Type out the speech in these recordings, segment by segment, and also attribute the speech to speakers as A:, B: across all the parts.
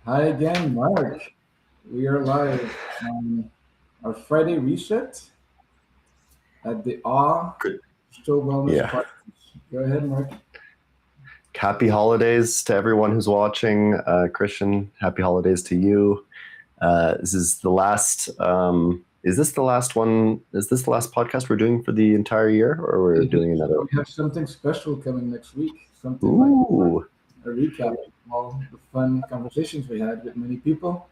A: Hi again, Mark. We are live on our Friday reset at the
B: Good.
A: Still Wellness
B: Yeah.
A: Podcast. Go ahead, Mark.
B: Happy holidays to everyone who's watching. Christian, happy holidays to you. This is the last. Is this the last one? Is this the last podcast we're doing for the entire year, or we're
A: It
B: doing
A: is.
B: another?
A: We have something special coming next week. Something like
B: Ooh,
A: a recap of all the fun conversations we had with many people.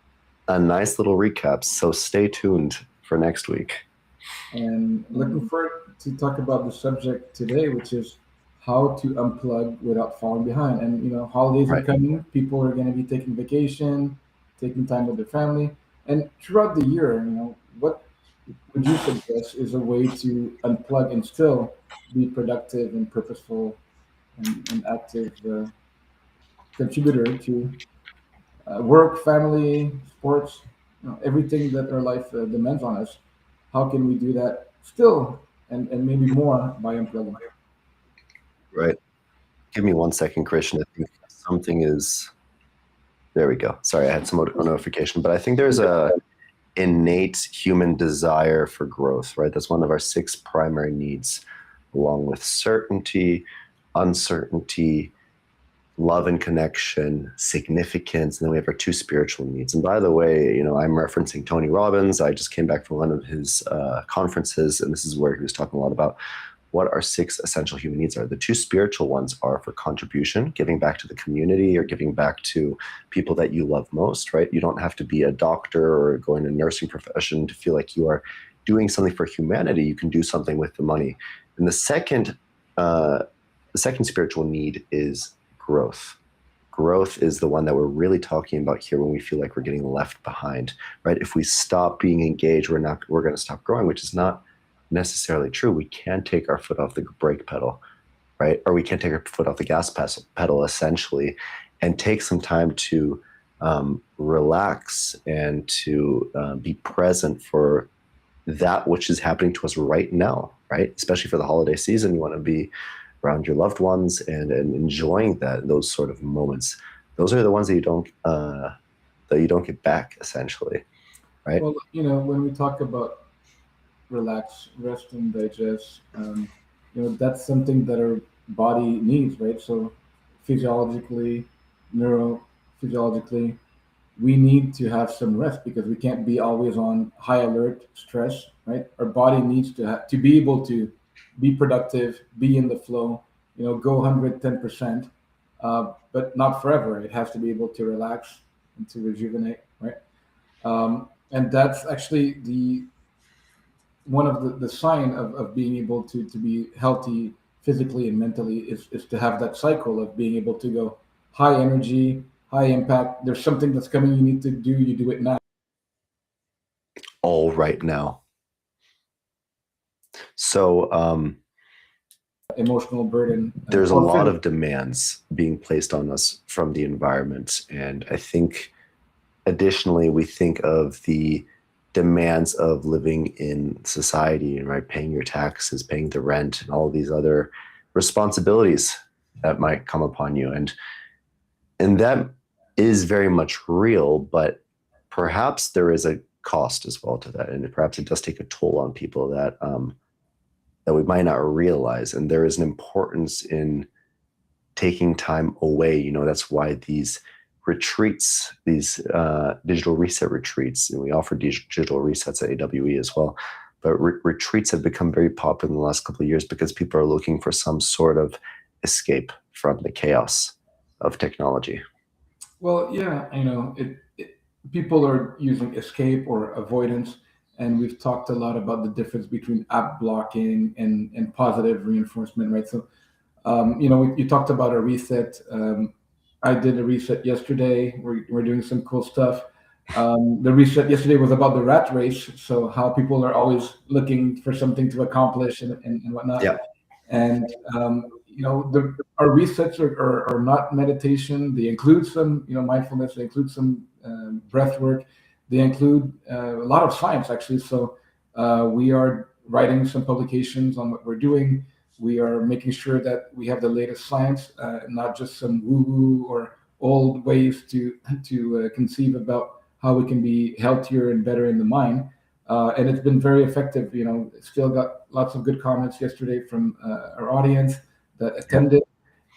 B: a nice little recap. So stay tuned for next week.
A: And looking forward to talk about the subject today, which is how to unplug without falling behind. And holidays are
B: Right.
A: coming. People are going to be taking vacation, taking time with their family, and throughout the year, what would you suggest is a way to unplug and still be productive and purposeful and active contributor to work, family, sports, everything that our life demands on us? How can we do that still and maybe more by unplugging?
B: Right. Give me 1 second, Christian. I think something is. There we go. Sorry, I had some notification, but I think there's a innate human desire for growth, right? That's one of our 6 primary needs, along with certainty, uncertainty, love and connection, significance, and then we have our 2 spiritual needs. And by the way, I'm referencing Tony Robbins. I just came back from one of his conferences, and this is where he was talking a lot about what our 6 essential human needs are. The 2 spiritual ones are for contribution, giving back to the community or giving back to people that you love most, right? You don't have to be a doctor or go in a nursing profession to feel like you are doing something for humanity. You can do something with the money. And the second spiritual need is growth. Growth is the one that we're really talking about here when we feel like we're getting left behind, right? If we stop being engaged, we're going to stop growing, which is not necessarily true. We can take our foot off the brake pedal, right? Or we can take our foot off the gas pedal, essentially, and take some time to relax and to be present for that which is happening to us right now, right? Especially for the holiday season, you want to be around your loved ones and enjoying those sort of moments. Those are the ones that you don't get back, essentially, right?
A: Well, when we talk about relax, rest, and digest, that's something that our body needs, right? So physiologically, neurophysiologically, we need to have some rest because we can't be always on high alert stress, right? Our body needs to be able to be productive, be in the flow, go 110%, but not forever. It has to be able to relax and to rejuvenate, right? And that's actually the one of the sign of being able to be healthy physically and mentally is to have that cycle of being able to go high energy, high impact. There's something that's coming, you need to do, you do it now.
B: All right now. So
A: Emotional burden
B: there's a
A: or
B: lot
A: physical.
B: of demands being placed on us from the environment. And I think additionally, we think of the demands of living in society and right, paying your taxes, paying the rent, and all these other responsibilities that might come upon you. And that is very much real, but perhaps there is a cost as well to that. And perhaps it does take a toll on people that we might not realize. And there is an importance in taking time away. That's why these retreats, these digital reset retreats, and we offer digital resets at AWE as well. But retreats have become very popular in the last couple of years because people are looking for some sort of escape from the chaos of technology.
A: Well, yeah, people are using escape or avoidance, and we've talked a lot about the difference between app blocking and positive reinforcement, right? So you talked about a reset. I did a reset yesterday. We're doing some cool stuff. The reset yesterday was about the rat race, so how people are always looking for something to accomplish and whatnot.
B: Yeah.
A: And our resets are not meditation. They include some mindfulness. They include some breath work. They include a lot of science actually. So we are writing some publications on what we're doing. We are making sure that we have the latest science, not just some woo woo or old ways to conceive about how we can be healthier and better in the mind. And it's been very effective. Still got lots of good comments yesterday from our audience that attended.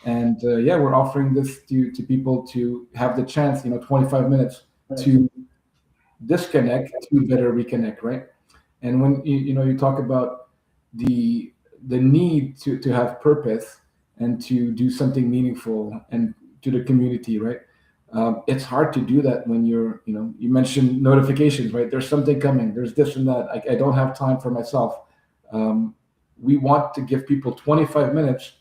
A: And yeah, we're offering this to people to have the chance, 25 minutes to disconnect to better reconnect, right? And when you talk about the need to have purpose and to do something meaningful and to the community, right? It's hard to do that when you mentioned notifications, right? There's something coming, there's this and that. I don't have time for myself. Um, we want to give people 25 minutes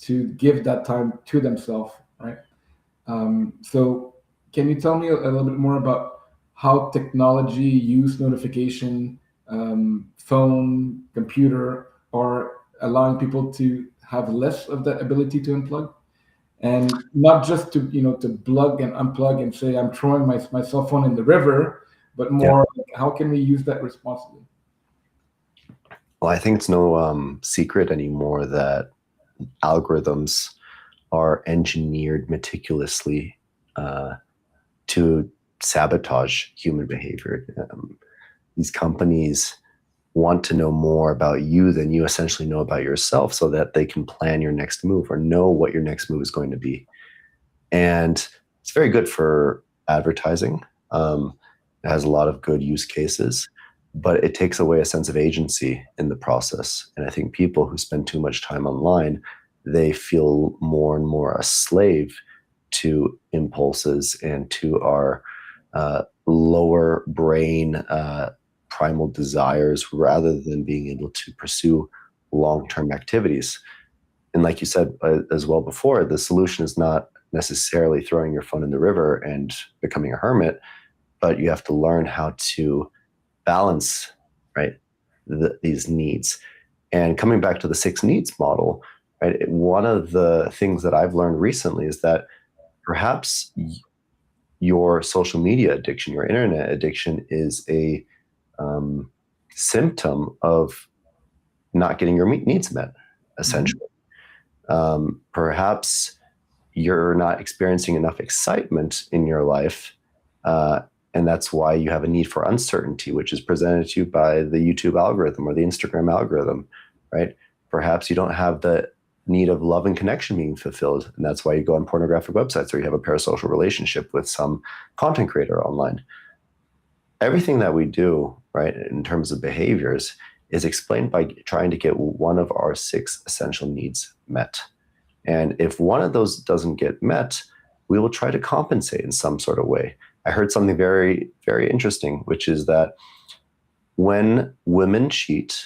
A: to give that time to themselves, right? So, can you tell me a little bit more about how technology, use notification, phone, computer, are allowing people to have less of that ability to unplug, and not just to plug and unplug and say I'm throwing my cell phone in the river, but
B: Yeah.
A: more like, how can we use that responsibly?
B: Well, I think it's no secret anymore that algorithms are engineered meticulously to sabotage human behavior. These companies want to know more about you than you essentially know about yourself so that they can plan your next move or know what your next move is going to be. And it's very good for advertising. It has a lot of good use cases, but it takes away a sense of agency in the process. And I think people who spend too much time online, they feel more and more a slave to impulses and to our lower brain primal desires rather than being able to pursue long-term activities. And like you said as well before, the solution is not necessarily throwing your phone in the river and becoming a hermit, but you have to learn how to balance, right, these needs. And coming back to the 6 needs model, right, one of the things that I've learned recently is that perhaps your social media addiction, your internet addiction, is a symptom of not getting your needs met, essentially. Perhaps you're not experiencing enough excitement in your life, and that's why you have a need for uncertainty, which is presented to you by the YouTube algorithm or the Instagram algorithm, right? Perhaps you don't have the need of love and connection being fulfilled, and that's why you go on pornographic websites or you have a parasocial relationship with some content creator online. Everything that we do, right, in terms of behaviors is explained by trying to get one of our 6 essential needs met. And if one of those doesn't get met, we will try to compensate in some sort of way. I heard something very, very interesting, which is that when women cheat,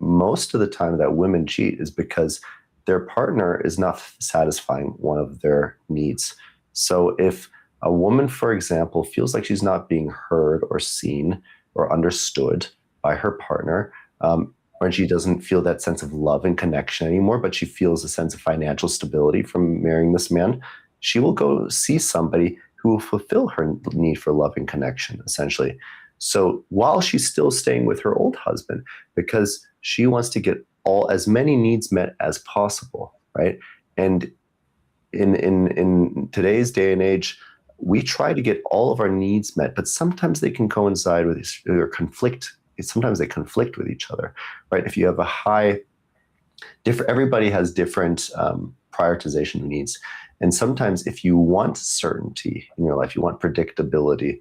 B: most of the time that women cheat is because their partner is not satisfying one of their needs. So if a woman, for example, feels like she's not being heard or seen or understood by her partner, or she doesn't feel that sense of love and connection anymore, but she feels a sense of financial stability from marrying this man, she will go see somebody who will fulfill her need for love and connection, essentially. So while she's still staying with her old husband, because she wants to get as many needs met as possible, right? And in today's day and age, we try to get all of our needs met, but sometimes they can coincide with or conflict. Sometimes they conflict with each other, right? If you have everybody has different prioritization needs. And sometimes if you want certainty in your life, you want predictability,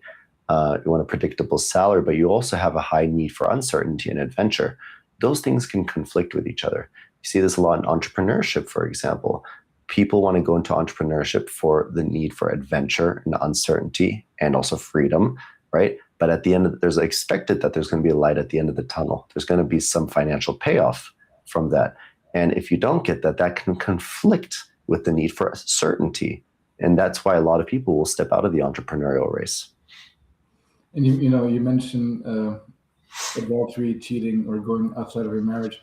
B: you want a predictable salary, but you also have a high need for uncertainty and adventure, those things can conflict with each other. You see this a lot in entrepreneurship, for example. People want to go into entrepreneurship for the need for adventure and uncertainty and also freedom, right? But at the end, there's expected that there's going to be a light at the end of the tunnel. There's going to be some financial payoff from that. And if you don't get that, that can conflict with the need for certainty. And that's why a lot of people will step out of the entrepreneurial race.
A: And you mentioned adultery, cheating, or going outside of your marriage.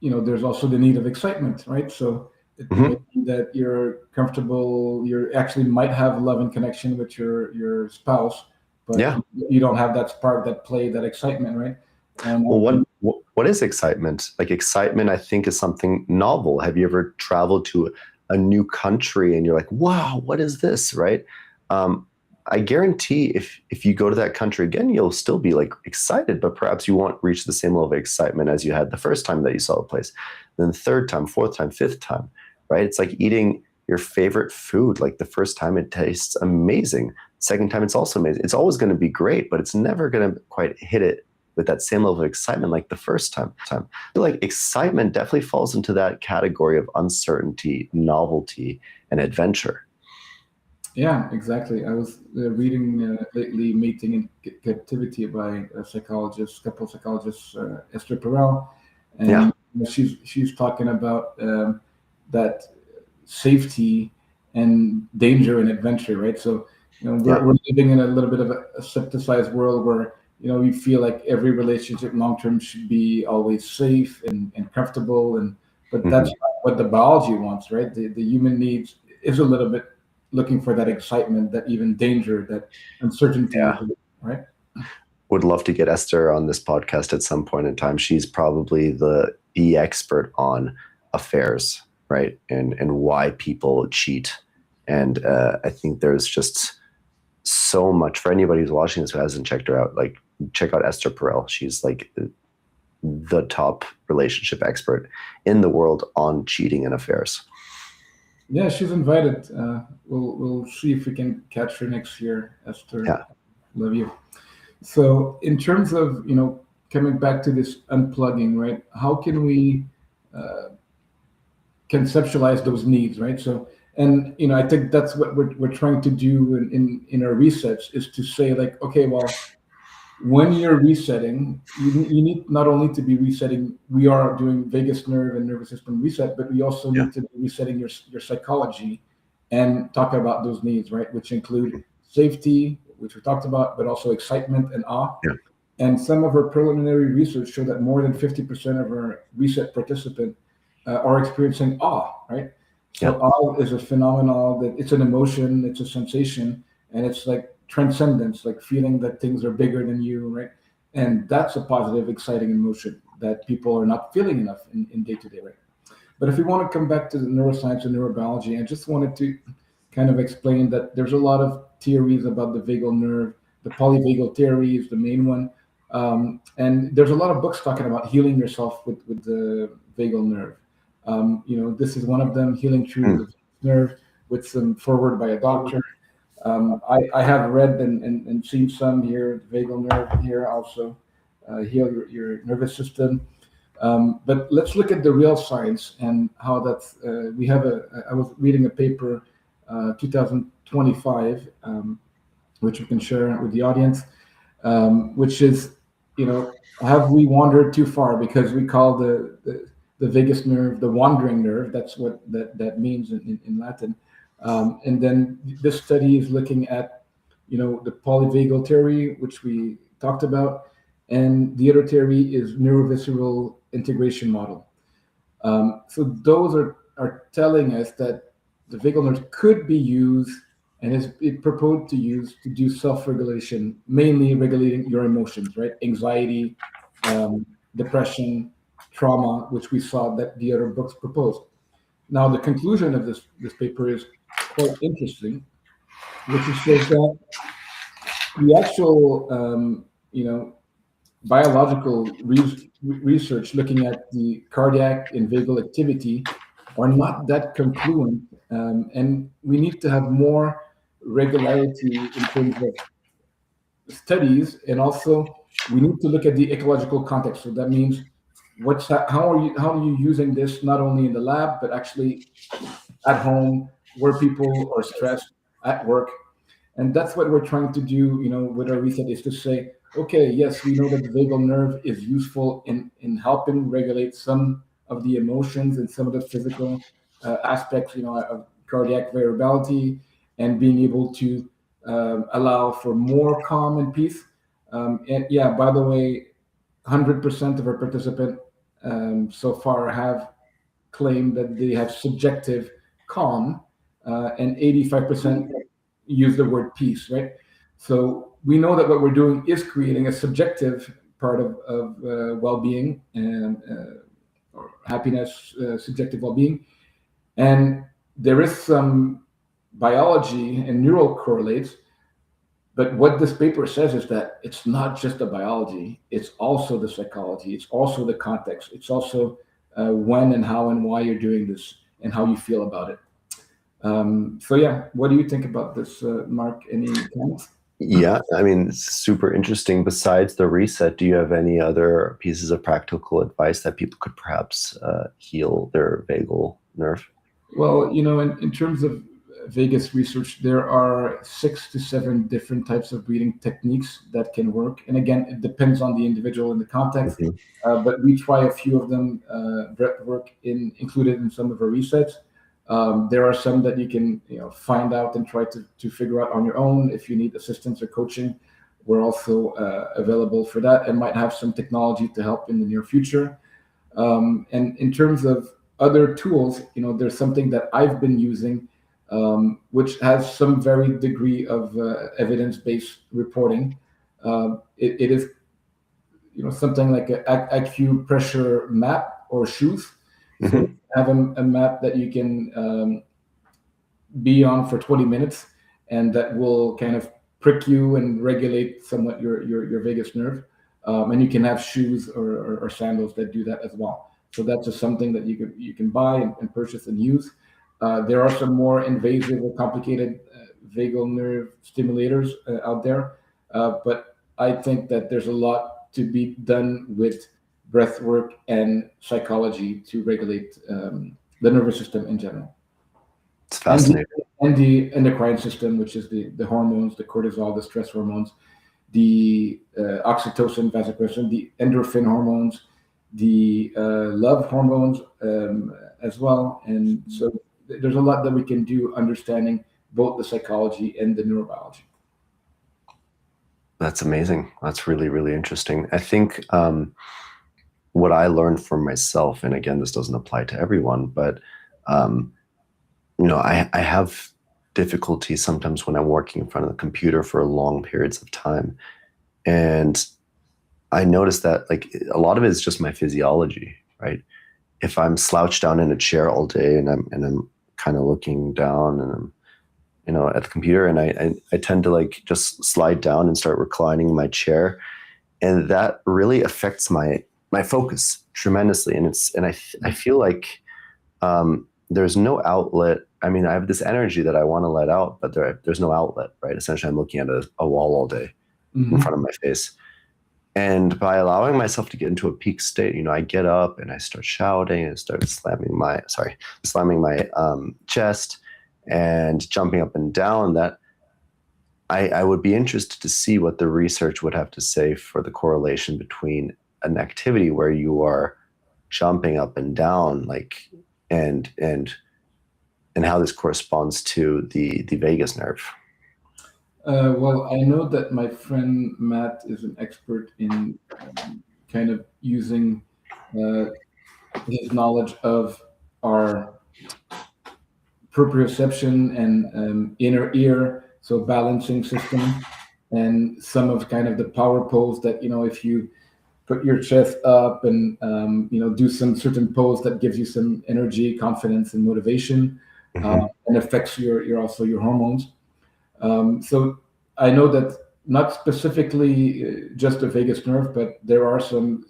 A: There's also the need of excitement, right? So it might be that you're comfortable, you actually might have love and connection with your spouse, but you don't have that spark, that play, that excitement, right? And
B: well, what is excitement? Like excitement, I think, is something novel. Have you ever traveled to a new country and you're like, wow, what is this, right? Um, I guarantee if you go to that country again, you'll still be like excited, but perhaps you won't reach the same level of excitement as you had the first time that you saw a place. Then the third time, fourth time, fifth time, right? It's like eating your favorite food. Like the first time it tastes amazing. Second time it's also amazing. It's always going to be great, but it's never going to quite hit it with that same level of excitement like the first time. I feel like excitement definitely falls into that category of uncertainty, novelty, and adventure.
A: Yeah, exactly. I was reading lately "Mating in Captivity" by a psychologist, couple psychologists, Esther Perel, and
B: Yeah,
A: she's talking about that safety and danger and adventure, right? So,
B: yeah,
A: we're living in a little bit of a septicized world where, we feel like every relationship long term should be always safe and comfortable, but that's
B: hmm,
A: not what the biology wants, right? The human needs is a little bit looking for that excitement, that even danger, that uncertainty,
B: yeah.
A: right?
B: Would love to get Esther on this podcast at some point in time. She's probably the expert on affairs, right? And why people cheat. And I think there's just so much for anybody who's watching this who hasn't checked her out. Like, check out Esther Perel. She's like the top relationship expert in the world on cheating and affairs.
A: Yeah, she's invited. We'll see if we can catch her next year, Esther.
B: Yeah,
A: Love you. So, in terms of coming back to this unplugging, right? How can we uh, conceptualize those needs, right? So, and I think that's what we're trying to do in our research, is to say like, okay, well, when you're resetting, you need not only to be resetting. We are doing vagus nerve and nervous system reset, but we also
B: yeah,
A: need to be resetting your psychology and talk about those needs, right? Which include safety, which we talked about, but also excitement and awe.
B: yeah,
A: And some of our preliminary research show that more than 50% of our reset participants are experiencing awe, right?
B: yeah,
A: So awe is a phenomenon, that it's an emotion, it's a sensation, and it's like transcendence, like feeling that things are bigger than you, right? And that's a positive, exciting emotion that people are not feeling enough in day to day, right? But if we want to come back to the neuroscience and neurobiology, I just wanted to kind of explain that there's a lot of theories about the vagal nerve. The polyvagal theory is the main one. And there's a lot of books talking about healing yourself with the vagal nerve. This is one of them, Healing Through
B: mm,
A: the Nerve, with some forward by a doctor. I have read and seen some here, vagal nerve here also, heal your nervous system. But let's look at the real science and how that's. I was reading a paper, 2025, which we can share with the audience, which is, have we wandered too far? Because we call the vagus nerve the wandering nerve. That's what that means in Latin. And then this study is looking at, the polyvagal theory, which we talked about, and the other theory is neurovisceral integration model. So those are telling us that the vagal nerve could be used and is it proposed to use to do self-regulation, mainly regulating your emotions, right? Anxiety, um, depression, trauma, which we saw that the other books proposed. Now, the conclusion of this paper is quite interesting, which is says that the actual, biological research looking at the cardiac and vagal activity are not that concluent, and we need to have more regularity in terms of studies, and also we need to look at the ecological context. So that means how are you using this not only in the lab but actually at home, where people are stressed at work. And that's what we're trying to do, with our research, is to say, okay, yes, we know that the vagal nerve is useful in helping regulate some of the emotions and some of the physical aspects, of cardiac variability, and being able to allow for more calm and peace. And yeah, by the way, 100% of our participants so far have claimed that they have subjective calm, and 85% use the word peace, right? So we know that what we're doing is creating a subjective part of well-being and or happiness, subjective well-being. And there is some biology and neural correlates, but what this paper says is that it's not just the biology, it's also the psychology, it's also the context, it's also when and how and why you're doing this and how you feel about it. So yeah, what do you think about this, Mark? Any comments?
B: Yeah, I mean, it's super interesting. Besides the reset, do you have any other pieces of practical advice that people could perhaps heal their vagal nerve?
A: Well, in terms of Vegas research, there are 6 to 7 different types of breathing techniques that can work. And again, it depends on the individual and the context.
B: Mhm.
A: But we try a few of them, breath work included in some of our resets. There are some that you can find out and try to figure out on your own. If you need assistance or coaching, we're also available for that and might have some technology to help in the near future. And in terms of other tools, there's something that I've been using, which has some very degree of evidence-based reporting. It is, something like a acupressure map or shoes. So you
B: Hmm.
A: have a map that you can be on for 20 minutes, and that will kind of prick you and regulate somewhat your vagus nerve. And you can have shoes or sandals that do that as well. So that's just something that you can buy and purchase and use. There are some more invasive or complicated vagal nerve stimulators out there, but I think that there's a lot to be done with breath work and psychology to regulate the nervous system in general,
B: It's
A: and the,
B: fascinating.
A: and the endocrine system, which is the hormones, the cortisol, the stress hormones, the oxytocin, vasopressin, the endorphin hormones, the love hormones as well. And so there's a lot that we can do understanding both the psychology and the neurobiology.
B: That's amazing. That's really, really interesting. I think what I learned for myself, and again, this doesn't apply to everyone, but um, I have difficulty sometimes when I'm working in front of the computer for long periods of time. And I noticed that like a lot of it is just my physiology, right? If I'm slouched down in a chair all day and I'm kind of looking down and I'm at the computer and I tend to like just slide down and start reclining in my chair, and that really affects my focus tremendously. And I feel like there's no outlet. I mean, I have this energy that I want to let out, but there's no outlet, right? Essentially, I'm looking at a wall all day in
A: Hmm.
B: front of my face. And by allowing myself to get into a peak state, I get up and I start shouting and start slamming my chest and jumping up and down. That I would be interested to see what the research would have to say for the correlation between an activity where you are jumping up and down, like and and and how this corresponds to the vagus nerve.
A: Well, I know that my friend Matt is an expert in kind of using uh, his knowledge of our proprioception and inner ear, so balancing system, and some of kind of the power pose that if you put your chest up and do some certain pose that gives you some energy, confidence, and motivation,
B: Hmm.
A: and affects your also your hormones. So I know that not specifically just the vagus nerve, but there are some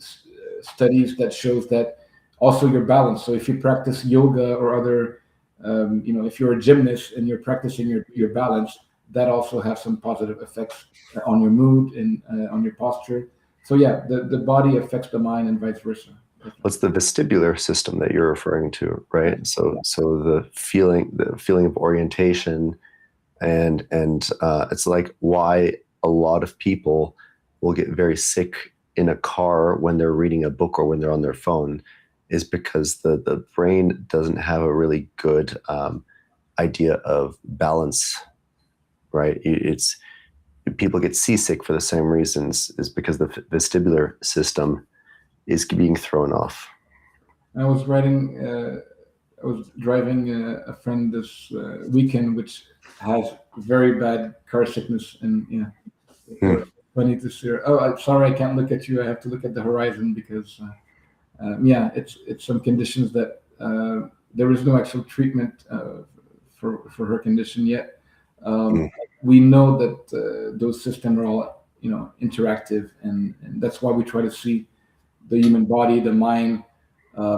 A: studies that shows that also your balance. So if you practice yoga or other, if you're a gymnast and you're practicing your balance, that also has some positive effects on your mood and on your posture. So yeah, the body affects the mind and vice versa.
B: What's the vestibular system that you're referring to, right? So the feeling of orientation, and it's like why a lot of people will get very sick in a car when they're reading a book or when they're on their phone, is because the brain doesn't have a really good idea of balance, right? It's people get seasick for the same reasons, is because the vestibular system is being thrown off.
A: I was writing. I was driving a friend this weekend, which has very bad car sickness, and yeah, it
B: Hmm.
A: was funny to see. Oh, I'm sorry, I can't look at you. I have to look at the horizon because, yeah, it's some conditions that there is no actual treatment for her condition yet.
B: Mm.
A: Um, we know that those systems are all interactive, and that's why we try to see the human body, the mind,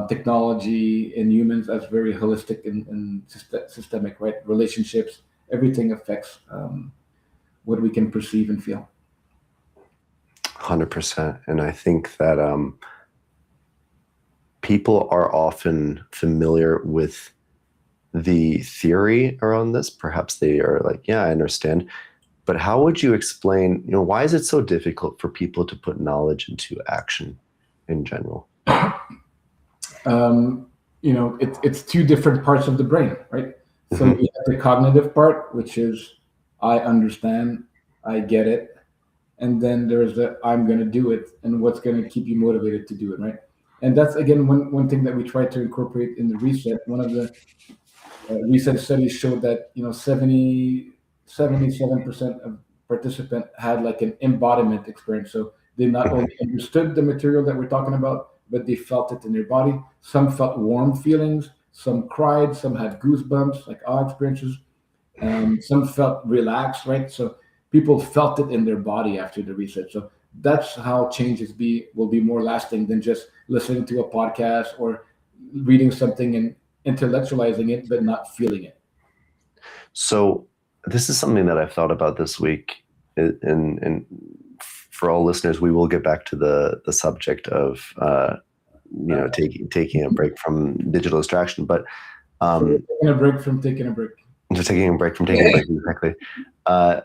A: technology, and humans as very holistic and systemic, right? Relationships, everything affects what we can perceive and feel.
B: 100%. And I think that people are often familiar with the theory around this. Perhaps they are like, yeah, I understand. But how would you explain, why is it so difficult for people to put knowledge into action in general?
A: um, it's two different parts of the brain, right? So
B: Hmm.
A: you have the cognitive part, which is I understand, I get it, and then there's the I'm going to do it, and what's going to keep you motivated to do it, right? And that's again one thing that we try to incorporate in the reset. One of the recent studies showed that 77% of participants had like an embodiment experience. So they not
B: Hmm.
A: only understood the material that we're talking about, but they felt it in their body. Some felt warm feelings, some cried, some had goosebumps, like awe experiences. Some felt relaxed, right? So people felt it in their body after the research. So that's how changes will be more lasting than just listening to a podcast or reading something and intellectualizing it but not feeling it.
B: So this is something that I've thought about this week. And for all listeners, we will get back to the subject of taking a break from digital distraction. But
A: So we're
B: um,
A: taking a break from taking a break.
B: just taking a break from taking a break, exactly. Uh,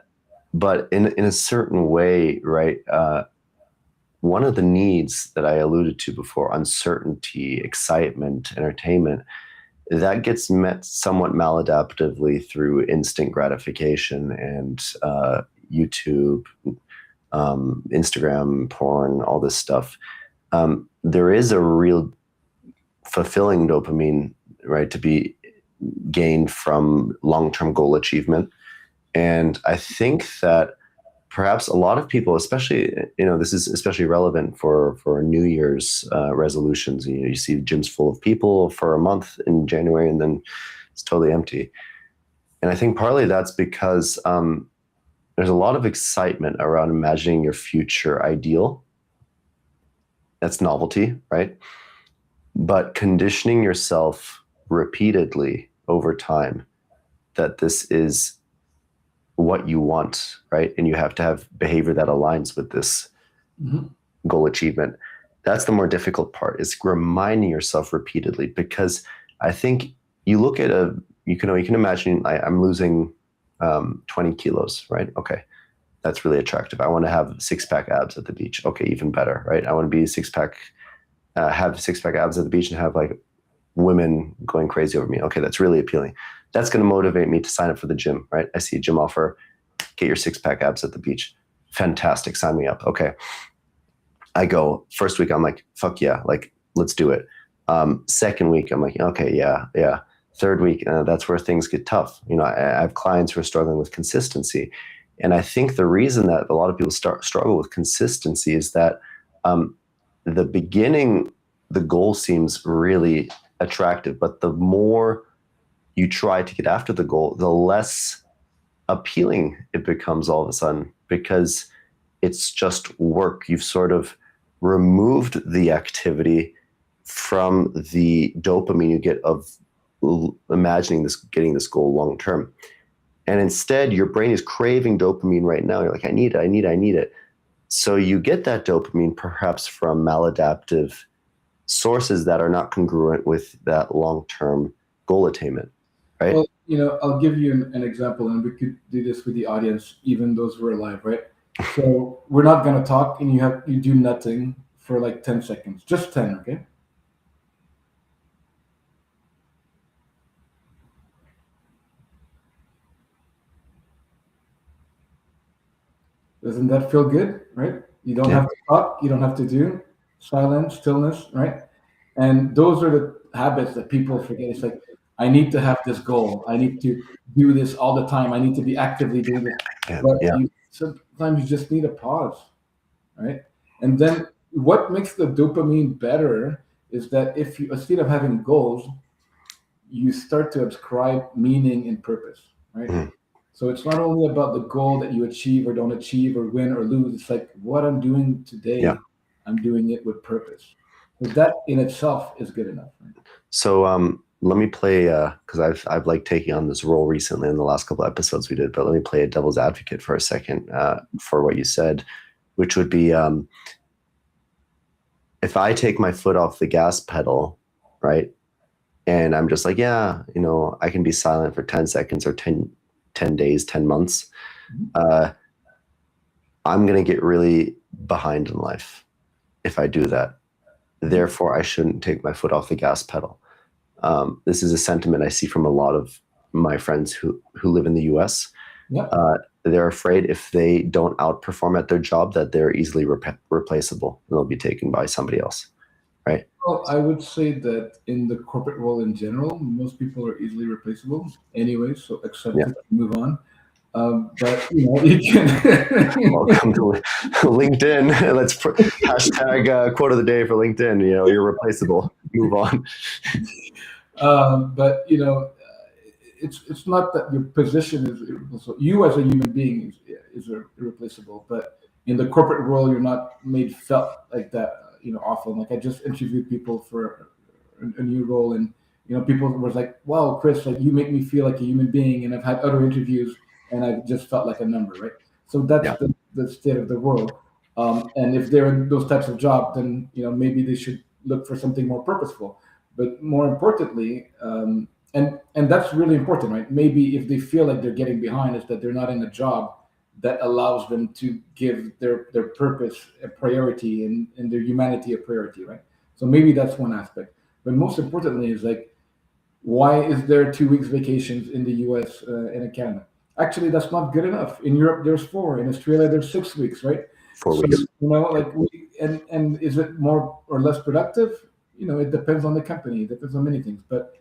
B: but in a certain way, right? One of the needs that I alluded to before, uncertainty, excitement, entertainment, that gets met somewhat maladaptively through instant gratification and YouTube, Instagram, porn, all this stuff. There is a real fulfilling dopamine, right, to be gained from long-term goal achievement. And I think that perhaps a lot of people, especially, this is especially relevant for New Year's resolutions. You see gyms full of people for a month in January, and then it's totally empty. And I think partly that's because there's a lot of excitement around imagining your future ideal. That's novelty, right? But conditioning yourself repeatedly over time that this is what you want, right? And you have to have behavior that aligns with this
A: Mhm.
B: goal achievement. That's the more difficult part, is reminding yourself repeatedly, because I think you can imagine I'm losing 20 kilos, right? Okay. That's really attractive. I want to have six-pack abs at the beach. Okay. Even better, right? I want to be have six-pack abs at the beach and have like women going crazy over me. Okay. That's really appealing. That's going to motivate me to sign up for the gym, right? I see a gym offer, get your six-pack abs at the beach. Fantastic. Sign me up. Okay. I go first week, I'm like, fuck yeah, like let's do it. Second week, I'm like, okay, yeah, yeah. Third week, that's where things get tough. I have clients who are struggling with consistency, and I think the reason that a lot of people struggle with consistency is that um, the beginning, the goal seems really attractive, but the more you try to get after the goal, the less appealing it becomes all of a sudden, because it's just work. You've sort of removed the activity from the dopamine you get of imagining this, getting this goal long term. And instead, your brain is craving dopamine right now. You're like, I need it, I need it, I need it. So you get that dopamine perhaps from maladaptive sources that are not congruent with that long term goal attainment, right?
A: Well, I'll give you an example, and we could do this with the audience, even those who are live, right? So we're not gonna talk, and you do nothing for like 10 seconds, just 10, okay? Doesn't that feel good, right? You don't
B: Yeah.
A: have to talk, you don't have to do silence, stillness, right? And those are the habits that people forget. It's like, I need to have this goal. I need to do this all the time. I need to be actively doing this.
B: Yeah.
A: But
B: Yeah.
A: you sometimes you just need a pause, right? And then what makes the dopamine better is that if you, instead of having goals, you start to ascribe meaning and purpose, right?
B: Mhm.
A: So it's not only about the goal that you achieve or don't achieve or win or lose. It's like what I'm doing
B: Yeah.
A: today, I'm doing it with purpose. So that in itself is good enough, right?
B: So let me play because I've like taking on this role recently in the last couple episodes we did, but let me play a devil's advocate for a second for what you said, which would be if I take my foot off the gas pedal, right? And I'm just like, yeah, I can be silent for 10 seconds or 10 days, 10 months.
A: Mhm.
B: Uh, I'm going to get really behind in life if I do that.
A: Mhm.
B: Therefore, I shouldn't take my foot off the gas pedal. This is a sentiment I see from a lot of my friends who live in the US.
A: Yeah.
B: They're afraid if they don't outperform at their job that they're easily replaceable and they'll be taken by somebody else, right?
A: Well, I would say that in the corporate world in general, most people are easily replaceable anyway, so accept
B: Yeah.
A: it and move on. But you can.
B: Welcome to LinkedIn. Let's hashtag quote of the day for LinkedIn. You're replaceable. Move on.
A: But it's not that your position is irreplaceable. You as a human being is irreplaceable, but in the corporate world, you're not made felt like that. Often. Like I just interviewed people for a new role, and people was like, "Wow, Chris, like you make me feel like a human being." And I've had other interviews, and I've just felt like a number, right? So that's
B: Yeah.
A: the state of the world. And if they're in those types of jobs, then maybe they should look for something more purposeful. But more importantly, and that's really important, right? Maybe if they feel like they're getting behind, is that they're not in a job that allows them to give their purpose a priority and their humanity a priority, right? So maybe that's one aspect. But most importantly is like, why is there 2 weeks vacations in the US and in Canada? Actually, that's not good enough. In Europe, there's four. In Australia, there's 6 weeks, right?
B: 4
A: So
B: weeks.
A: like and is it more or less productive? It depends on the company. It depends on many things. But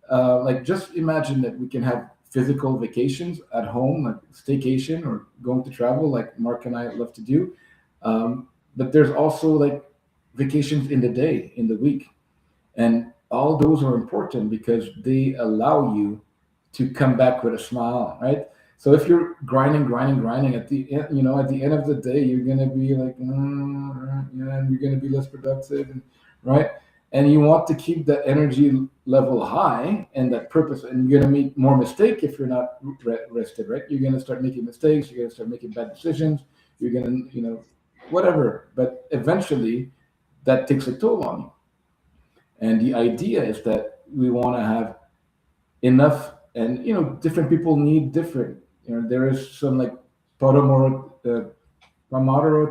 A: like just imagine that we can have physical vacations at home, like staycation or going to travel, like Mark and I love to do. But there's also like vacations in the day, in the week. And all those are important because they allow you to come back with a smile, right? So if you're grinding at the end, at the end of the day, you're gonna be like, and you're gonna be less productive, and right? And you want to keep that energy level high and that purpose, and you're gonna make more mistake if you're not rested, right? You're gonna start making mistakes. You're gonna start making bad decisions. You're gonna, whatever. But eventually, that takes a toll on you. And the idea is that we want to have enough, and different people need different. There is some like Pomodoro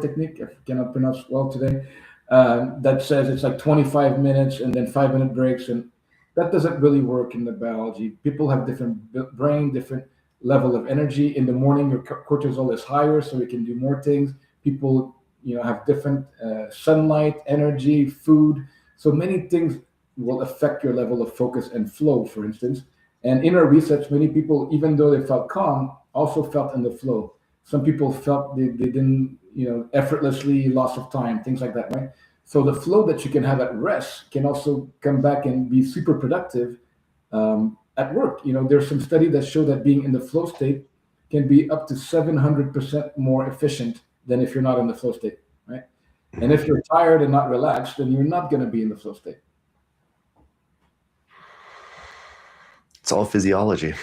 A: technique, I cannot pronounce well today, that says it's like 25 minutes and then 5-minute breaks. And that doesn't really work in the biology. People have different brain, different level of energy. In the morning, your cortisol is higher, so you can do more things. People, have different sunlight, energy, food. So many things will affect your level of focus and flow, for instance. And in our research, many people, even though they felt calm, also felt in the flow. Some people felt they didn't, effortlessly, loss of time, things like that, right? So the flow that you can have at rest can also come back and be super productive at work. There's some study that show that being in the flow state can be up to 700% more efficient than if you're not in the flow state, right? And
B: Mhm.
A: if you're tired and not relaxed, then you're not going to be in the flow state.
B: It's all physiology,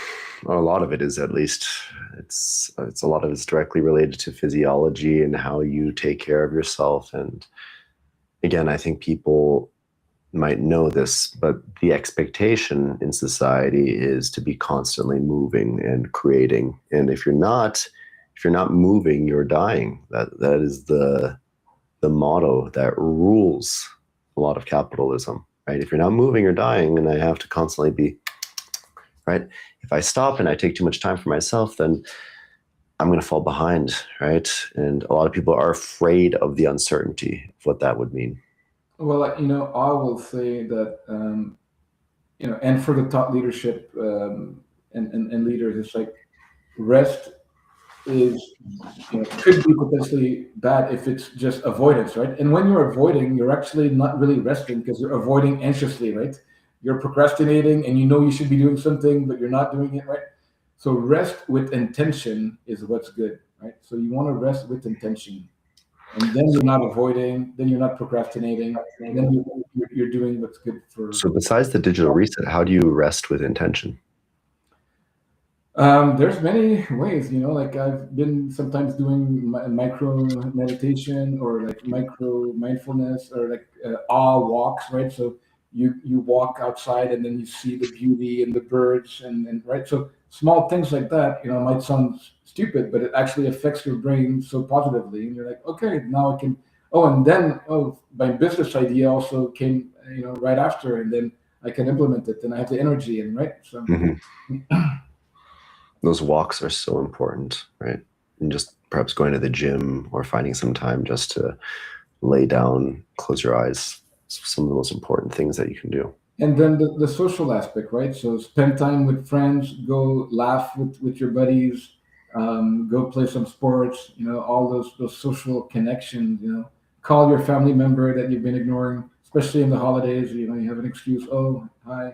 B: or a lot of it is at least. It's a lot of it's directly related to physiology and how you take care of yourself. And again, I think people might know this, but the expectation in society is to be constantly moving and creating. And if you're not moving, you're dying. That is the motto that rules a lot of capitalism, right? If you're not moving, you're dying, and I have to constantly be right. If I stop and I take too much time for myself, then I'm going to fall behind, right? And a lot of people are afraid of the uncertainty of what that would mean.
A: Well, I will say that, and for the top leadership and leaders, it's like rest is, could be potentially bad if it's just avoidance, right? And when you're avoiding, you're actually not really resting because you're avoiding anxiously, right? you're procrastinating and you know you should be doing something, but you're not doing it, right? So rest with intention is what's good, right? So you want to rest with intention, and then you're not avoiding, then you're not procrastinating, then you're doing what's good for.
B: So besides the digital reset, how do you rest with intention?
A: There's many ways, like I've been sometimes doing micro meditation or like micro mindfulness or like awe walks, right? So you walk outside and then you see the beauty and the birds and right. So small things like that, might sound stupid, but it actually affects your brain so positively, and you're like, okay, now I can. Oh, and then my business idea also came, right after, and then I can implement it, and I have the energy, and right. So.
B: Mhm. Those walks are so important, right? And just perhaps going to the gym or finding some time just to lay down, close your eyes. Some of the most important things that you can do.
A: And then the social aspect, right? So spend time with friends, go laugh with your buddies, go play some sports, all those social connections, call your family member that you've been ignoring, especially in the holidays, you have an excuse, oh, hi.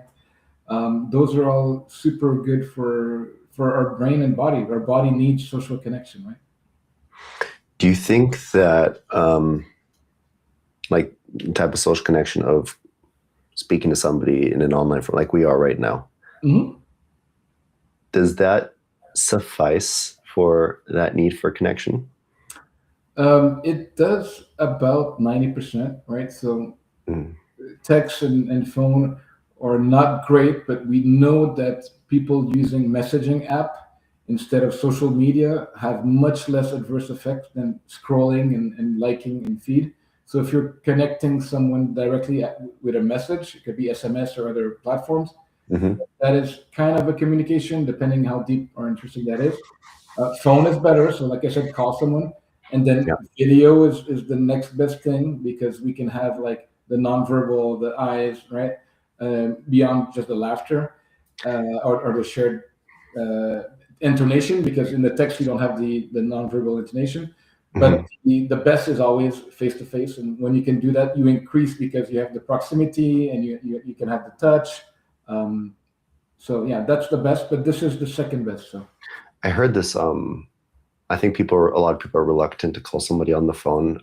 A: Those are all super good for our brain and body. Our body needs social connection, right?
B: Do you think that like type of social connection of speaking to somebody in an online form like we are right now,
A: Hmm.
B: does that suffice for that need for connection?
A: It does about 90%, right? So
B: Mm.
A: text and phone are not great, but we know that people using messaging app instead of social media have much less adverse effects than scrolling and liking and feed. So if you're connecting someone directly with a message, it could be SMS or other platforms,
B: Hmm.
A: that is kind of a communication, depending how deep or interesting that is. Phone is better. So, like I said, call someone. And then
B: Yeah.
A: video is the next best thing because we can have like the nonverbal, the eyes, right? Beyond just the laughter or the shared uh, intonation, because in the text we don't have the nonverbal intonation. But
B: Hmm.
A: the best is always face to face. And when you can do that, you increase because you have the proximity and you can have the touch. Um, so yeah, that's the best, but this is the second best. So
B: I heard this. I think a lot of people are reluctant to call somebody on the phone.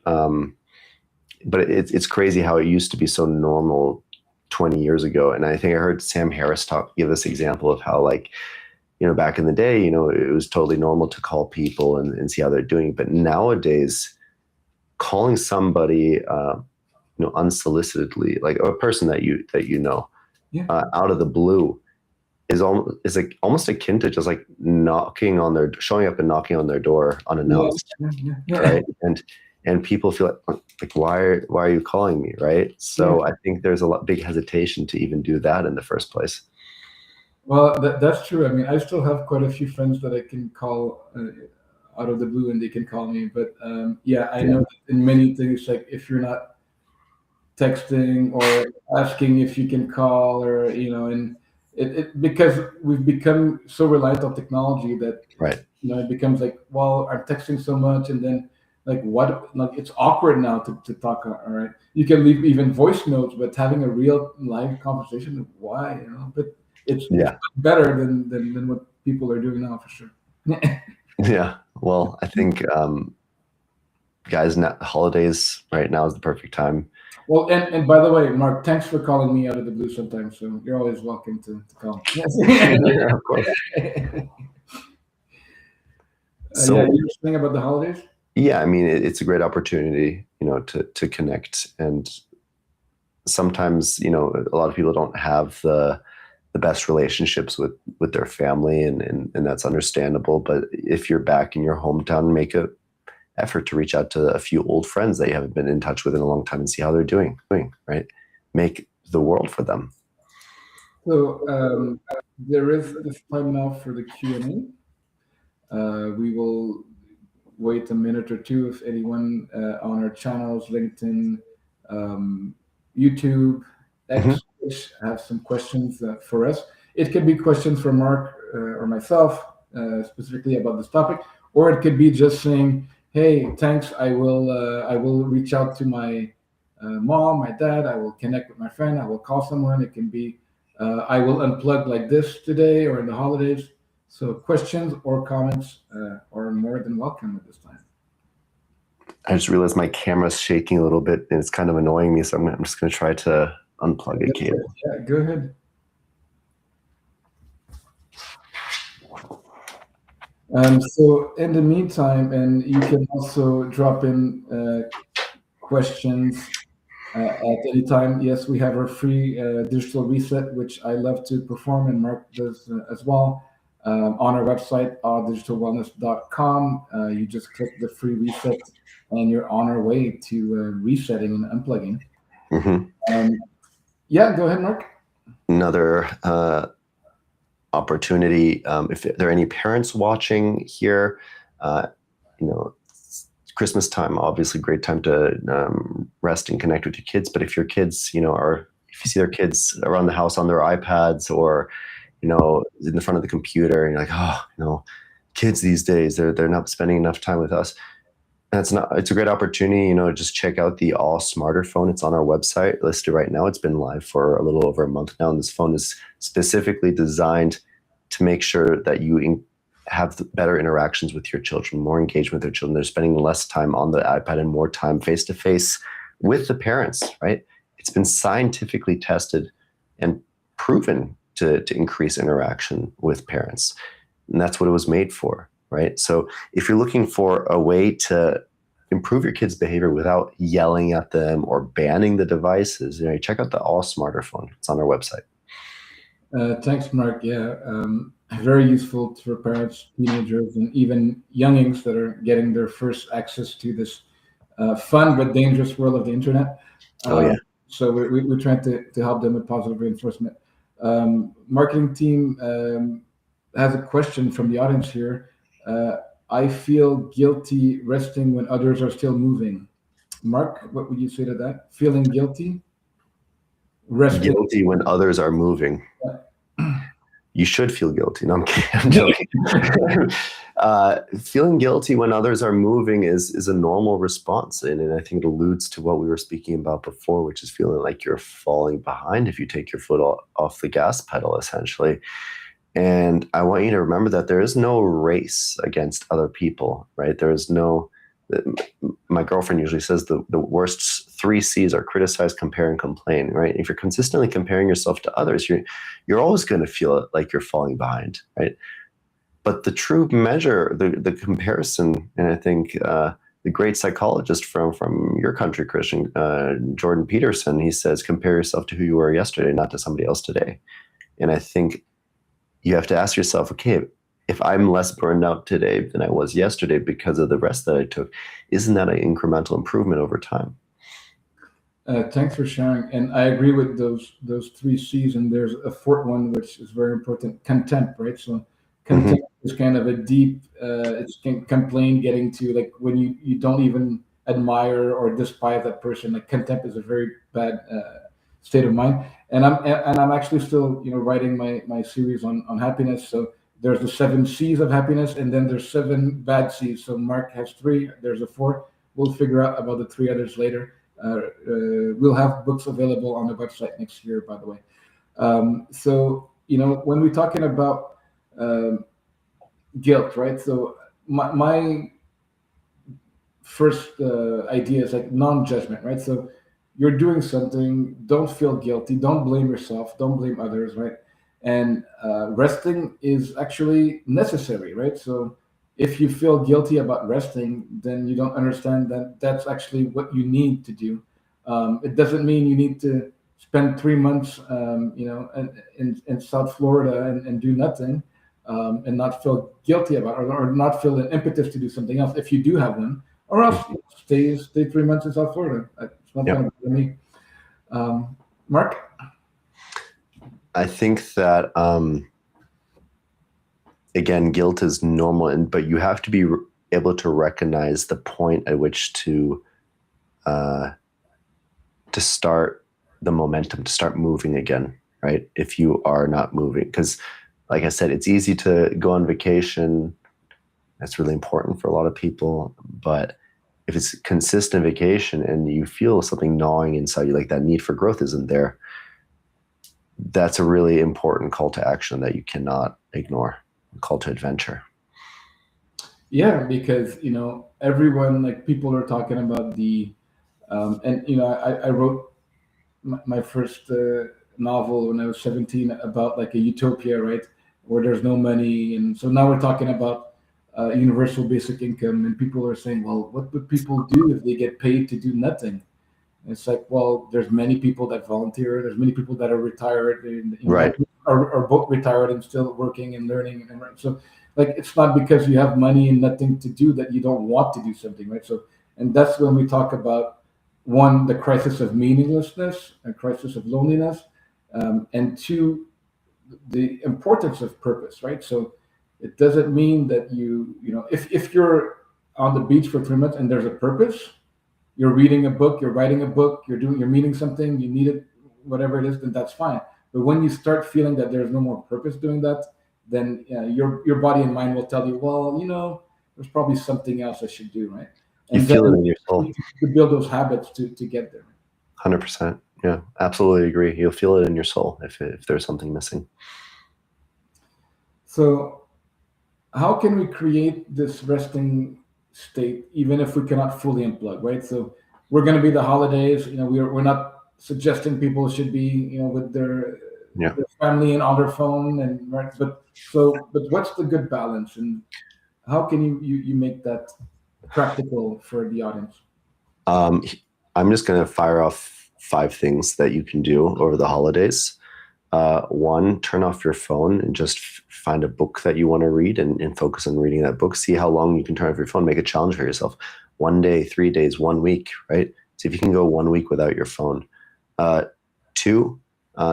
B: But it's crazy how it used to be so normal 20 years ago. And I think I heard Sam Harris give this example of how, like, back in the day, it was totally normal to call people and see how they're doing. But nowadays, calling somebody, unsolicitedly, like a person that
A: yeah,
B: out of the blue, is like almost akin to just like showing up and knocking on their door
A: yeah,
B: unannounced,
A: yeah, yeah, yeah,
B: right? And people feel like why are you calling me, right?
A: yeah.
B: So I think there's a big hesitation to even do that in the first place.
A: Well, that's true. I mean, I still have quite a few friends that I can call out of the blue, and they can call me. But yeah, I
B: Yeah,
A: know that in many things, like if you're not texting or asking if you can call, or and it because we've become so reliant on technology that
B: right.
A: it becomes like, well, I'm texting so much, and then like what, like it's awkward now to talk. All right, you can leave even voice notes, but having a real live conversation, why, but it's
B: Yeah.
A: better than what people are doing now, for sure.
B: Yeah. Well, I think guys, holidays right now is the perfect time.
A: Well, and by the way, Mark, thanks for calling me out of the blue sometimes. So you're always welcome to call. Yes.
B: Yeah, of course.
A: Yeah,
B: So
A: you were saying about the holidays.
B: yeah, I mean, it's a great opportunity, to connect. And sometimes, a lot of people don't have the best relationships with their family, and that's understandable. But if you're back in your hometown, make a effort to reach out to a few old friends that you haven't been in touch with in a long time and see how they're doing, right? Make the world for them.
A: So there is this time now for the Q&A. We will wait a minute or two if anyone on our channels, LinkedIn, um, YouTube,
B: Mhm.
A: X, have some questions for us. It could be questions for Mark or myself specifically about this topic, or it could be just saying, "Hey, thanks. I will reach out to my mom, my dad. I will connect with my friend. I will call someone." It can be I will unplug like this today or in the holidays. So questions or comments are more than welcome at this time.
B: I just realized my camera's shaking a little bit and it's kind of annoying me. So I'm just going to try to unplug a cable.
A: Yeah, go ahead. So in the meantime, and you can also drop in questions at any time. Yes, we have our free digital reset, which I love to perform, and Mark does as well. On our website, digitalwellness.com, you just click the free reset, and you're on our way to resetting and unplugging.
B: Mm-hmm.
A: Yeah, go ahead, Mark.
B: Another opportunity. If there are any parents watching here, you know, Christmas time, obviously great time to rest and connect with your kids. But if your kids, if you see their kids around the house on their iPads or, in the front of the computer, and you're like, kids these days, they're not spending enough time with us. It's a great opportunity, just check out the All Smarter phone. It's on our website listed right now. It's been live for a little over a month now. And this phone is specifically designed to make sure that you have better interactions with your children, more engagement with their children. They're spending less time on the iPad and more time face to face with the parents, right? It's been scientifically tested and proven to increase interaction with parents. And that's what it was made for. Right. So if you're looking for a way to improve your kids' behavior without yelling at them or banning the devices, check out the All Smarter phone. It's on our website.
A: Thanks, Mark. Yeah, very useful for parents, teenagers, and even youngings that are getting their first access to this fun but dangerous world of the internet.
B: Oh, yeah.
A: So we're trying to help them with positive reinforcement. Marketing team has a question from the audience here. I feel guilty resting when others are still moving. Mark, what would you say to that? Feeling guilty? Resting?
B: Guilty when others are moving. You should feel guilty. No, I'm kidding. I'm joking. Feeling guilty when others are moving is a normal response. And I think it alludes to what we were speaking about before, which is feeling like you're falling behind if you take your foot off the gas pedal, essentially. And I want you to remember that there is no race against other people, right? There is no, my girlfriend usually says the worst 3 C's are criticize, compare, and complain, right? If you're consistently comparing yourself to others, you're always going to feel like you're falling behind, right? But the true measure, the comparison, and I think the great psychologist from your country, Christian, Jordan Peterson, he says, compare yourself to who you were yesterday, not to somebody else today. And I think you have to ask yourself, okay, if I'm less burned out today than I was yesterday because of the rest that I took, isn't that an incremental improvement over time?
A: Thanks for sharing. And I agree with those 3 C's. And there's a fourth one, which is very important, contempt, right? So contempt is kind of a deep, it's complaint getting to like when you don't even admire or despise that person. Like contempt is a very bad state of mind. And I'm actually still writing my series on happiness. So there's the 7 C's of happiness, and then there's 7 bad C's. So Mark has 3. There's a 4th. We'll figure out about the 3 others later. We'll have books available on the website next year, by the way. So when we're talking about guilt, right? So my first idea is like non-judgment, right? So you're doing something, don't feel guilty, don't blame yourself, don't blame others, right? And resting is actually necessary, right? So if you feel guilty about resting, then you don't understand that that's actually what you need to do. It doesn't mean you need to spend 3 months, in South Florida and do nothing, and not feel guilty about it, or not feel an impetus to do something else if you do have one, or else stay 3 months in South Florida. It's not going to be me. Mark?
B: I think that, again, guilt is normal, but you have to be able to recognize the point at which to start the momentum, to start moving again, right? If you are not moving, because like I said, it's easy to go on vacation. That's really important for a lot of people. But if it's consistent vacation and you feel something gnawing inside you, like that need for growth isn't there, that's a really important call to action that you cannot ignore. Call to adventure.
A: Yeah, because everyone, like, people are talking about the and I wrote my first novel when I was 17 about like a utopia, right, where there's no money, and so now we're talking about universal basic income, and people are saying, well, what would people do if they get paid to do nothing? And it's like, well, there's many people that volunteer. There's many people that are retired, and
B: Right.
A: are both retired and still working and learning. And right. So, like, it's not because you have money and nothing to do that you don't want to do something, right? So, and that's when we talk about, one, the crisis of meaninglessness, a crisis of loneliness, and two, the importance of purpose, right? So, it doesn't mean that if you're on the beach for 3 months and there's a purpose, you're reading a book, you're writing a book, you're meeting something, you need it, whatever it is, then that's fine. But when you start feeling that there's no more purpose doing that, then your body and mind will tell you, well, there's probably something else I should do, right?
B: You
A: And
B: feel it
A: then
B: in your
A: you
B: soul.
A: need to build those habits to get there.
B: 100%. Yeah, absolutely agree. You'll feel it in your soul if there's something missing.
A: So how can we create this resting state even if we cannot fully unplug, right? So we're going to be the holidays, we're not suggesting people should be with
B: Yeah.
A: their family and on their phone, and right, but what's the good balance, and how can you make that practical for the audience?
B: Um, I'm just going to fire off 5 things that you can do over the holidays. One, turn off your phone and just find a book that you want to read and focus on reading that book. See how long you can turn off your phone. Make a challenge for yourself. 1 day, 3 days, 1 week, right? See if you can go 1 week without your phone. Uh, Two,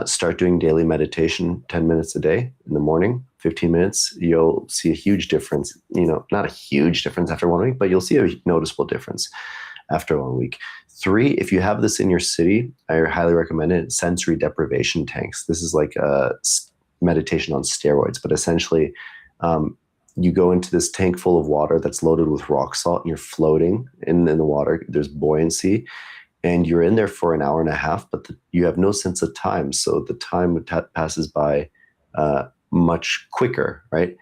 B: start doing daily meditation, 10 minutes a day in the morning, 15 minutes. You'll see a huge difference. Not a huge difference after 1 week, but you'll see a noticeable difference after 1 week. 3, if you have this in your city, I highly recommend it. Sensory deprivation tanks. This is like a meditation on steroids, but essentially, you go into this tank full of water that's loaded with rock salt, and you're floating in the water. There's buoyancy, and you're in there for an hour and a half, but you have no sense of time. So the time passes by much quicker, right?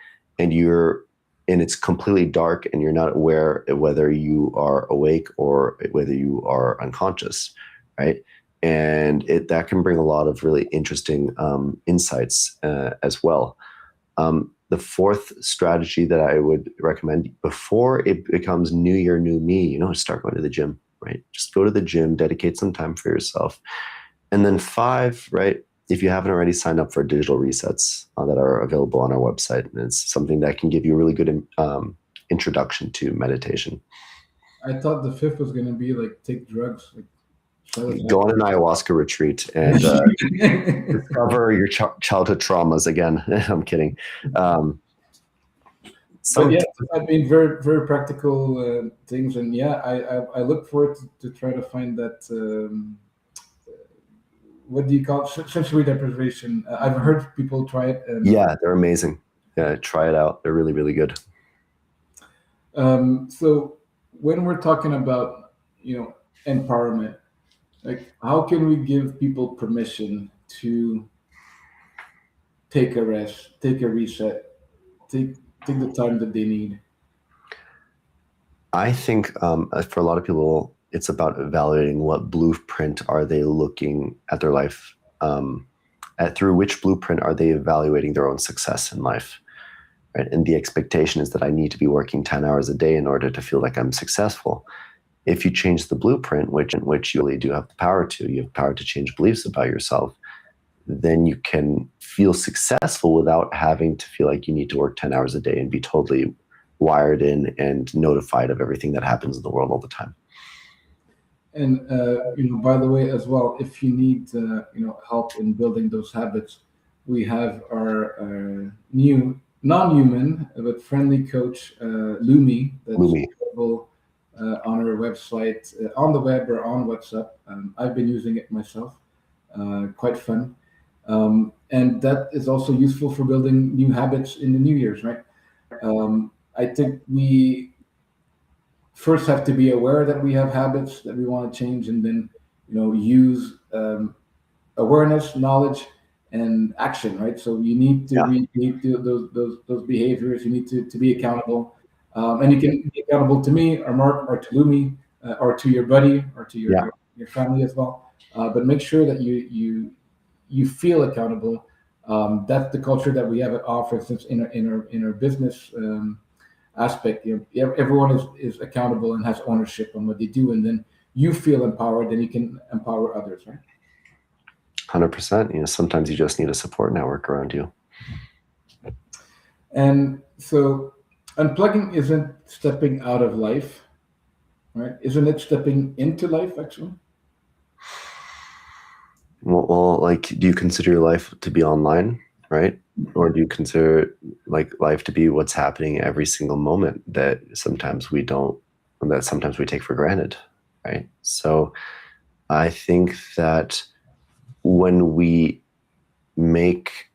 B: And it's completely dark, and you're not aware whether you are awake or whether you are unconscious, right? And that can bring a lot of really interesting insights as well. The 4th strategy that I would recommend before it becomes New Year, New Me, start going to the gym, right? Just go to the gym, dedicate some time for yourself. And then 5, right? If you haven't already signed up for digital resets that are available on our website, and it's something that can give you a really good introduction to meditation.
A: I thought the fifth was going to be like take drugs, like
B: Go on an ayahuasca retreat and discover your childhood traumas again. I'm kidding.
A: But yeah, I mean, very very practical things, and yeah, I look forward to try to find that. What do you call it? Sensory deprivation. I've heard people try it, and
B: yeah, they're amazing. Yeah, try it out. They're really, really good.
A: so when we're talking about empowerment, like, how can we give people permission to take a rest, take a reset, take take the time that they need?
B: I think for a lot of people, it's about evaluating what blueprint are they looking at their life, through which blueprint are they evaluating their own success in life, right? And the expectation is that I need to be working 10 hours a day in order to feel like I'm successful. If you change the blueprint, which you really do have the power to, you have power to change beliefs about yourself, then you can feel successful without having to feel like you need to work 10 hours a day and be totally wired in and notified of everything that happens in the world all the time.
A: And by the way, as well, if you need help in building those habits, we have our new non-human but friendly coach, Lumi, that's
B: Lumi.
A: available on our website, on the web or on WhatsApp. I've been using it myself. Quite fun. And that is also useful for building new habits in the New Year's, right? I think we first have to be aware that we have habits that we want to change, and then use awareness, knowledge, and action, right? So you need to
B: Yeah.
A: recreate those behaviors. You need to be accountable, and you can be accountable to me or Mark or to Lumi, or to your buddy or to
B: Yeah.
A: your family as well. But make sure that you feel accountable. That's the culture that we have at Off, for instance, in our business aspect. Everyone is accountable and has ownership on what they do, and then you feel empowered, then you can empower others, right?
B: 100%. Sometimes you just need a support network around you.
A: And so, unplugging isn't stepping out of life, right? Isn't it stepping into life, actually?
B: Well, like, do you consider your life to be online, right? Or do you consider like life to be what's happening every single moment that sometimes we take for granted, right? So I think that when we make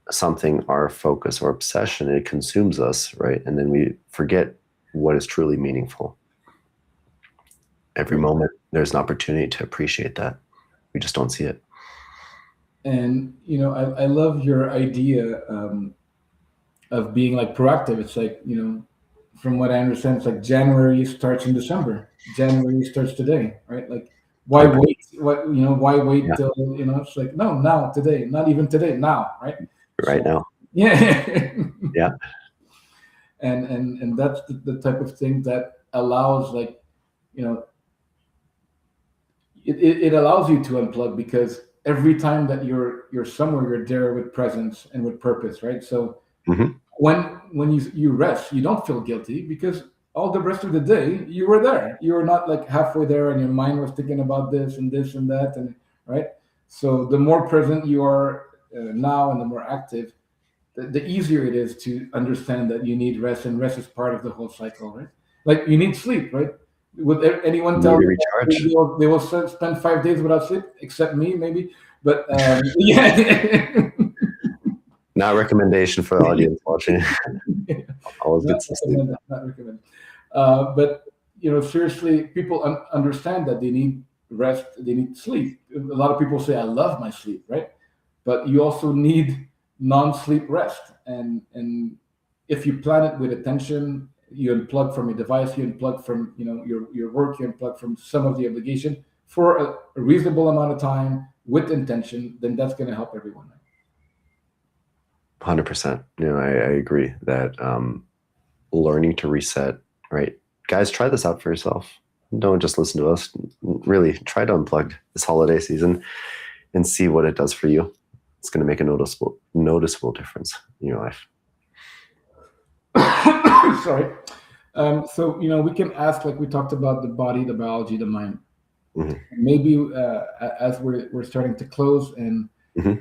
B: something our focus or obsession, it consumes us, right? And then we forget what is truly meaningful. Every
A: Right.
B: moment there's an opportunity to appreciate that. We just don't see it.
A: And I love your idea of being like proactive. It's like, from what I understand, it's like January starts in December. January starts today, right? Like, why
B: 100%.
A: wait? Why wait
B: Yeah,
A: till, it's like, no, now, today, not even today, now, right?
B: right
A: So,
B: now.
A: yeah.
B: Yeah,
A: And that's the type of thing that allows, like, you know, it allows you to unplug, because every time that you're somewhere, you're there with presence and with purpose, right? So
B: hmm,
A: when you rest, you don't feel guilty, because all the rest of the day you were there. You were not like halfway there and your mind was thinking about this and this and that, and right. So the more present you are now, and the more active, the easier it is to understand that you need rest, and rest is part of the whole cycle, right? Like, you need sleep, right? Would anyone
B: you need
A: tell
B: to
A: you that
B: recharge.
A: they will spend 5 days without sleep, except me, maybe? But yeah.
B: Not a recommendation for the audience watching. Always
A: Not
B: gets to sleep.
A: recommended. Not recommended. But seriously, people understand that they need rest. They need sleep. A lot of people say, "I love my sleep," right? But you also need non-sleep rest, and if you plan it with attention, you unplug from your device, you unplug from your work, you unplug from some of the obligation for a reasonable amount of time with intention, then that's going to help everyone.
B: 100%. I agree that learning to reset, right? Guys, try this out for yourself. Don't just listen to us. Really, try to unplug this holiday season and see what it does for you. It's going to make a noticeable difference in your life.
A: Sorry. So we can ask, like we talked about, the body, the biology, the mind.
B: Hmm.
A: Maybe as we're starting to close, and
B: Hmm.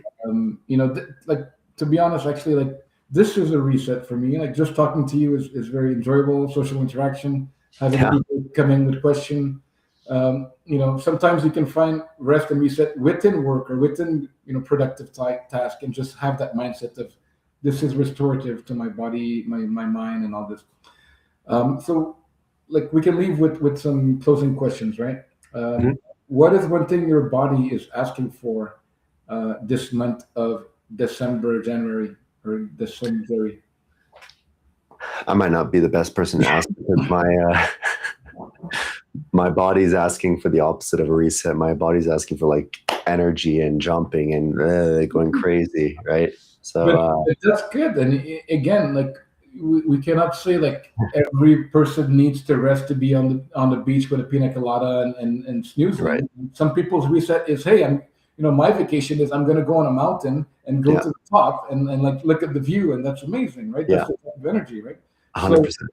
A: like, to be honest, actually, like, this is a reset for me. Like, just talking to you is very enjoyable. Social interaction, having
B: Yeah,
A: people come in with question. Sometimes you can find rest and reset within work or within productive task, and just have that mindset of, this is restorative to my body, my mind, and all this. So, like, we can leave with some closing questions, right?
B: hmm.
A: What is one thing your body is asking for this month of December, January, or December?
B: I might not be the best person to ask because my body's asking for the opposite of a reset. My body's asking for like energy and jumping and going crazy, right? So
A: But that's good. And again, like, we cannot say like every person needs to rest to be on the beach with a pina colada and
B: right,
A: snoozing. Some people's reset is, hey, my vacation is, I'm going to go on a mountain and go
B: yeah,
A: to the top and like look at the view, and that's amazing, right? That's
B: yeah,
A: the type of energy, right? So
B: 100%,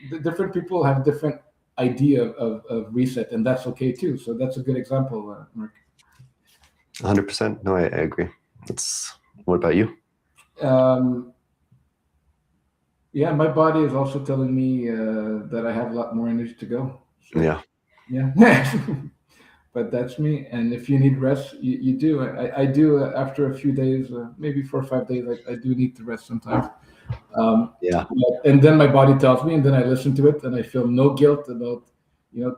A: the different people have different idea of reset, and that's okay too. So that's a good example, Mark.
B: 100%. No, I agree. What about you?
A: Um, yeah, my body is also telling me that I have a lot more energy to go. So
B: Yeah,
A: yeah, but that's me. And if you need rest, you do. I do after a few days, maybe 4 or 5 days. I do need to rest sometimes.
B: yeah.
A: And then my body tells me, and then I listen to it, and I feel no guilt about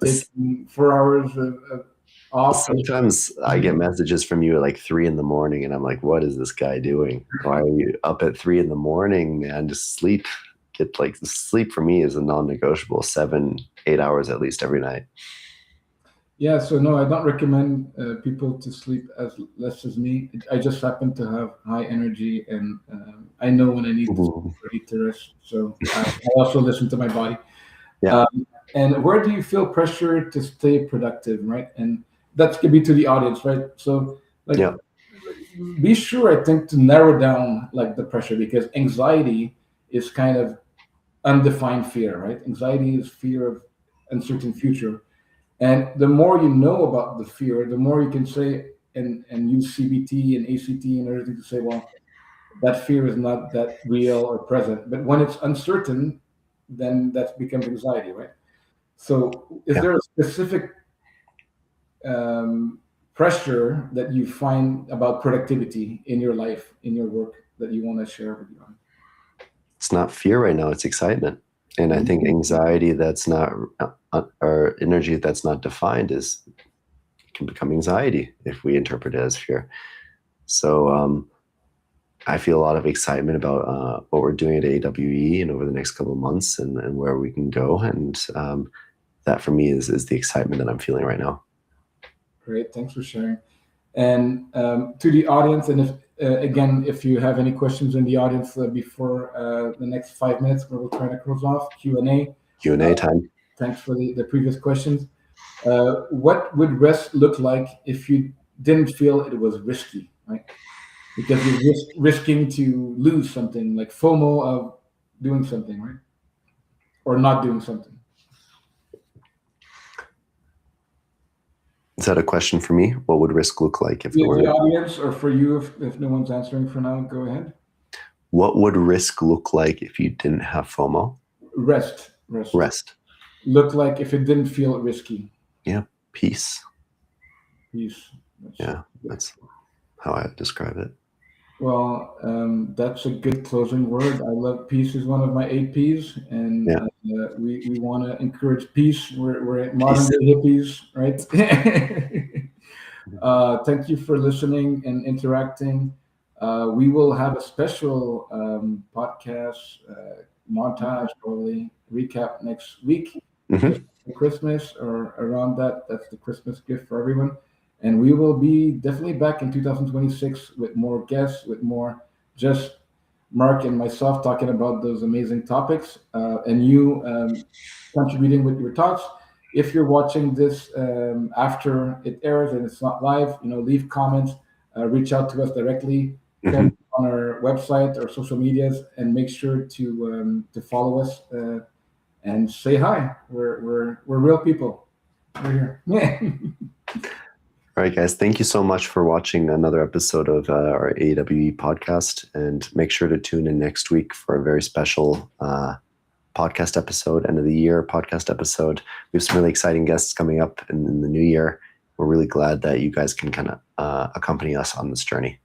B: This-
A: taking 4 hours of often.
B: Sometimes I get messages from you at like 3 in the morning, and I'm like, "What is this guy doing? Why are you up at 3 in the morning, man? Just sleep. Get like sleep for me is a non-negotiable. 7, 8 hours at least every night."
A: Yeah, so no, I don't recommend people to sleep as less as me. I just happen to have high energy, and I know when I need to sleep
B: Mhm.
A: or need to rest. So I also listen to my body.
B: Yeah,
A: Um, and where do you feel pressure to stay productive, right? And that could be to the audience, right? So, like,
B: yeah,
A: be sure, I think, to narrow down like the pressure, because anxiety is kind of undefined fear, right? Anxiety is fear of uncertain future, and the more you know about the fear, the more you can say and use CBT and ACT and everything to say, well, that fear is not that real or present. But when it's uncertain, then that becomes anxiety, right? So, is
B: yeah.
A: there a specific um, pressure that you find about productivity in your life, in your work, that you want to share with you?
B: It's not fear right now, it's excitement. And I think
A: Mhm.
B: anxiety that's not, or energy that's not defined can become anxiety if we interpret it as fear. So I feel a lot of excitement about what we're doing at AWE and over the next couple of months, and where we can go. And that for me is the excitement that I'm feeling right now.
A: Great, thanks for sharing. And to the audience, and if again, if you have any questions in the audience before the next 5 minutes, where we're trying to close off Q&A.
B: Q&A time.
A: Thanks for the previous questions. What would rest look like if you didn't feel it was risky, right? Because you're risking to lose something, like FOMO of doing something, right? Or not doing something.
B: Is that a question for me? What would risk look like if it
A: The
B: weren't?
A: audience, or for you, if no one's answering for now, go ahead.
B: What would risk look like if you didn't have FOMO?
A: Rest.
B: Rest.
A: Look like if it didn't feel risky.
B: Yeah. Peace.
A: Peace. That's
B: Yeah. That's how I describe it.
A: Well, that's a good closing word. I love peace is one of my 8 P's, and
B: Yeah.
A: we want to encourage peace. We're modern
B: Peace.
A: day hippies, right? Thank you for listening and interacting. We will have a special podcast montage, probably recap next week, just
B: Hmm.
A: for Christmas or around that. That's the Christmas gift for everyone. And we will be definitely back in 2026 with more guests, with more just Mark and myself talking about those amazing topics, and you contributing with your thoughts. If you're watching this after it airs and it's not live, leave comments, reach out to us directly,
B: Hmm.
A: connect on our website or social medias, and make sure to follow us and say hi. We're real people. We're here.
B: All right, guys. Thank you so much for watching another episode of our AWE podcast. And make sure to tune in next week for a very special podcast episode, end of the year podcast episode. We have some really exciting guests coming up in the new year. We're really glad that you guys can kind of accompany us on this journey.